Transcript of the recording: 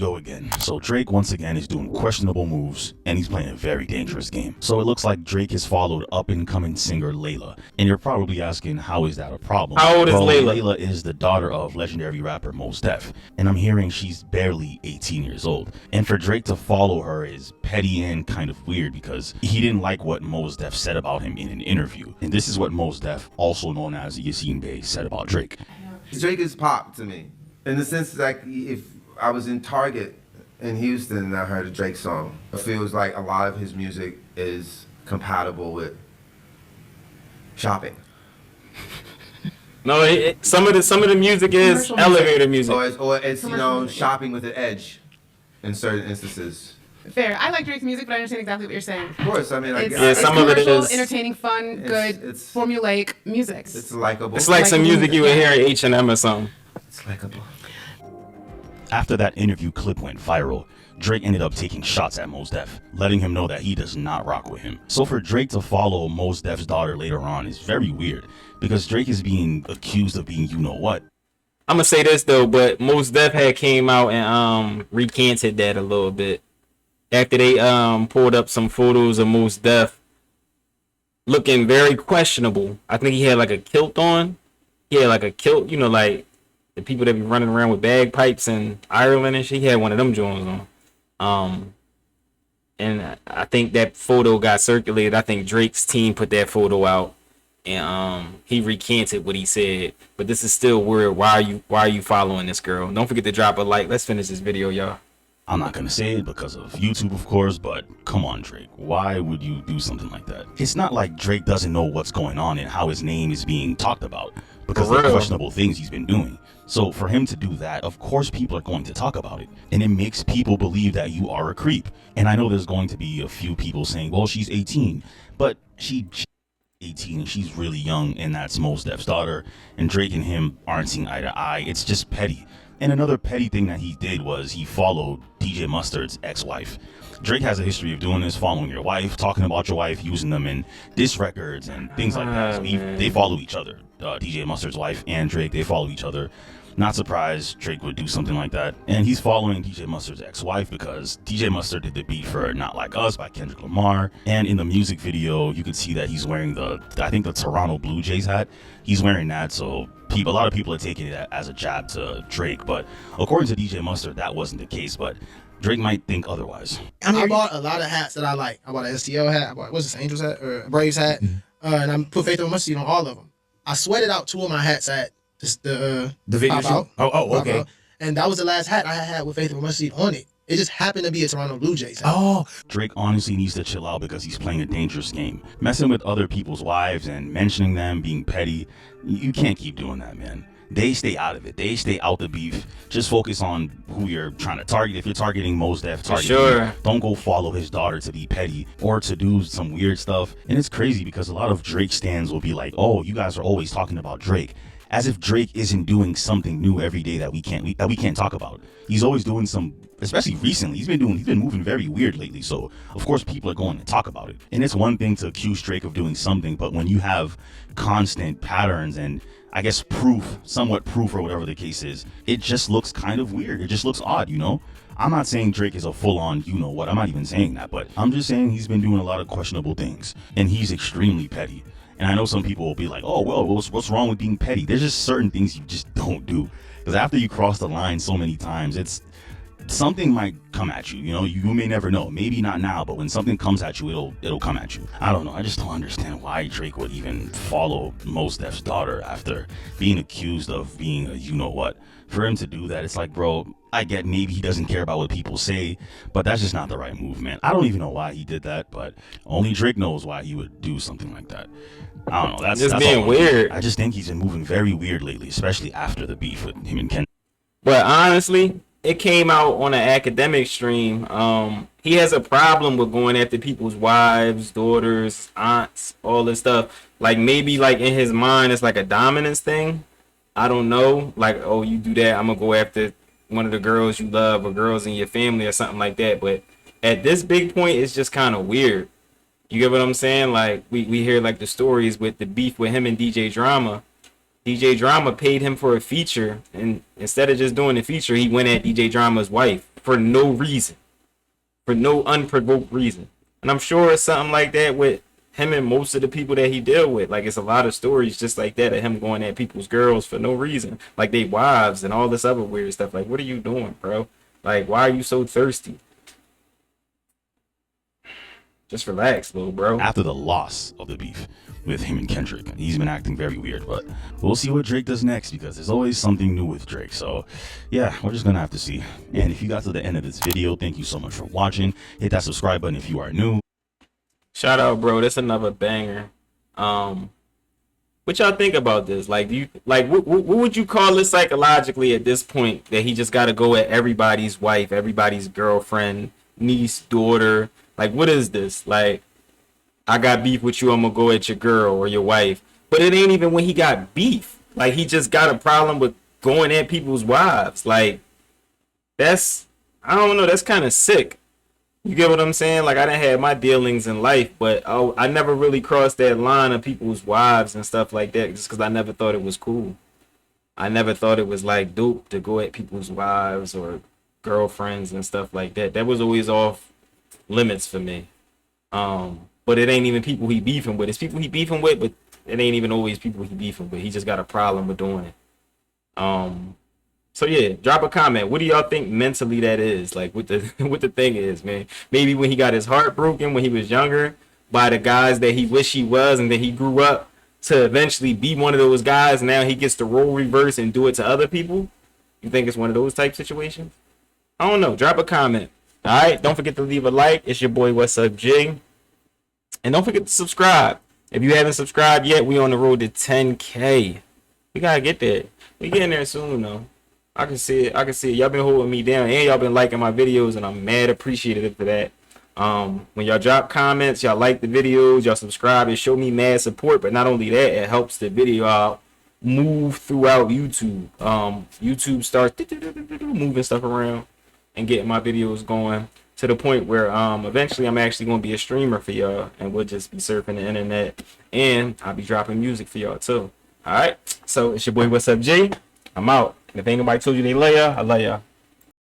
go again. So Drake once again is doing questionable moves and he's playing a very dangerous game. So it looks like Drake has followed up and coming singer Layla. And you're probably asking, how is that a problem? How old is Well, Layla? Layla is the daughter of legendary rapper Mos Def. And I'm hearing she's barely 18 years old. And for Drake to follow her is petty and kind of weird because he didn't like what Mos Def said about him in an interview. And this is what Mos Def, also known as Yassine Bey, said about Drake. Drake is pop to me. In the sense like if I was in Target in Houston and I heard a Drake song, it feels like a lot of his music is compatible with shopping. No, some of the music is elevator music. Or it's you know, shopping with an edge in certain instances. Fair. I like Drake's music, but I understand exactly what you're saying. Of course, I mean, It's some of it commercial, is entertaining, fun, good, formulaic music. It's likable. It's like some music you would hear at H&M or something. It's likable. After that interview clip went viral, Drake ended up taking shots at Mos Def, letting him know that he does not rock with him. So for Drake to follow Mos Def's daughter later on is very weird, because Drake is being accused of being you-know-what. I'm gonna say this though, but Mos Def had came out and recanted that a little bit. After they pulled up some photos of Mos Def looking very questionable. I think he had like a kilt on. He had like a kilt, you know, like the people that be running around with bagpipes in Ireland and shit. He had one of them joints on. And I think that photo got circulated. I think Drake's team put that photo out, and he recanted what he said. But this is still weird. Why are you following this girl? Don't forget to drop a like. Let's finish this video, y'all. I'm not gonna say it because of YouTube, of course, but come on, Drake. Why would you do something like that? It's not like Drake doesn't know what's going on and how his name is being talked about because of the questionable things he's been doing. So for him to do that, of course people are going to talk about it. And it makes people believe that you are a creep. And I know there's going to be a few people saying, well, she's 18. But she's 18 and she's really young, and that's Mos Def's daughter. And Drake and him aren't seeing eye to eye. It's just petty. And another petty thing that he did was he followed DJ Mustard's ex-wife. Drake has a history of doing this, following your wife, talking about your wife, using them in diss records and things like that. So they follow each other. DJ Mustard's wife and Drake, they follow each other. Not surprised Drake would do something like that. And he's following DJ Mustard's ex-wife because DJ Mustard did the beat for Not Like Us by Kendrick Lamar. And in the music video, you could see that he's wearing the Toronto Blue Jays hat. He's wearing that, so a lot of people are taking it as a jab to Drake. But according to DJ Mustard, that wasn't the case. But Drake might think otherwise. I bought a lot of hats that I like. I bought an STL hat. I bought, what's this, Angels hat? Or a Braves hat. And I put Faith Over Mustard on all of them. I sweated out 2 of my hats at the video shoot. Okay. And that was the last hat I had with Faith Over Mustard on it. It just happened to be a Toronto Blue Jays hat. Oh. Drake honestly needs to chill out because he's playing a dangerous game. Messing with other people's wives and mentioning them, being petty. You can't keep doing that, man. They stay out of it. They stay out the beef. Just focus on who you're trying to target. If you're targeting Mos Def, don't go follow his daughter to be petty or to do some weird stuff. And it's crazy because a lot of Drake stans will be like, oh, you guys are always talking about Drake. As if Drake isn't doing something new every day that we can't talk about. He's always doing some, especially recently, he's been moving very weird lately. So of course people are going to talk about it. And it's one thing to accuse Drake of doing something, but when you have constant patterns and I guess somewhat proof or whatever the case is, it just looks kind of weird. It just looks odd, you know? I'm not saying Drake is a full-on you-know-what. I'm not even saying that, but I'm just saying he's been doing a lot of questionable things, and he's extremely petty. And I know some people will be like, oh, well, what's wrong with being petty? There's just certain things you just don't do. Because after you cross the line so many times, something might come at you. You know, you may never know. Maybe not now, but when something comes at you, it'll come at you. I don't know. I just don't understand why Drake would even follow Mos Def's daughter after being accused of being a you-know-what. For him to do that, it's like, bro, I get maybe he doesn't care about what people say, but that's just not the right move, man. I don't even know why he did that, but only Drake knows why he would do something like that. I don't know. That's being weird. I just think he's been moving very weird lately, especially after the beef with him and Ken. But honestly, it came out on an academic stream. He has a problem with going after people's wives, daughters, aunts, all this stuff. Like maybe like in his mind, it's like a dominance thing. I don't know. Like, oh, you do that, I'm gonna go after one of the girls you love or girls in your family or something like that. But at this big point, it's just kind of weird. You get what I'm saying? Like we hear like the stories with the beef with him and DJ Drama. DJ Drama paid him for a feature, and instead of just doing the feature, he went at DJ Drama's wife. for no reason, for no unprovoked reason. And I'm sure it's something like that with him and most of the people that he deal with. Like, it's a lot of stories just like that of him going at people's girls for no reason, like they wives and all this other weird stuff. Like, what are you doing, bro? Like, why are you so thirsty? Just relax, little bro. After the loss of the beef with him and Kendrick, he's been acting very weird, but we'll see what Drake does next, because there's always something new with Drake. So yeah, we're just gonna have to see. And if you got to the end of this video, thank you so much for watching. Hit that subscribe button if you are new. Shout out, bro. That's another banger. What y'all think about this? Like, do you like what would you call it psychologically at this point, that he just got to go at everybody's wife, everybody's girlfriend, niece, daughter? Like, what is this? Like, I got beef with you, I'm gonna go at your girl or your wife. But it ain't even when he got beef. Like, he just got a problem with going at people's wives. Like, that's, I don't know, that's kind of sick. You get what I'm saying? Like, I done had my dealings in life, but I never really crossed that line of people's wives and stuff like that, just because I never thought it was cool. I never thought it was, like, dope to go at people's wives or girlfriends and stuff like that. That was always off limits for me. But it ain't even people he beefing with. It's people he beefing with, but it ain't even always people he beefing with. He just got a problem with doing it. So yeah, drop a comment. What do y'all think mentally that is? Like, what the what the thing is, man? Maybe when he got his heart broken when he was younger by the guys that he wish he was, and then he grew up to eventually be one of those guys, and now he gets to role reverse and do it to other people. You think it's one of those type situations? I don't know. Drop a comment. All right. Don't forget to leave a like. It's your boy What's Up Jig. And don't forget to subscribe. If you haven't subscribed yet, we on the road to 10K. We gotta get there. We getting there soon though. I can see it. I can see it. Y'all been holding me down, and y'all been liking my videos, and I'm mad appreciative for that. When y'all drop comments, y'all like the videos, y'all subscribe, it show me mad support. But not only that, it helps the video out move throughout YouTube. YouTube starts moving stuff around and getting my videos going to the point where eventually I'm actually gonna be a streamer for y'all, and we'll just be surfing the internet, and I'll be dropping music for y'all too. All right. So it's your boy What's Up Jay. I'm out. And if ain't nobody told you they love ya, I love ya.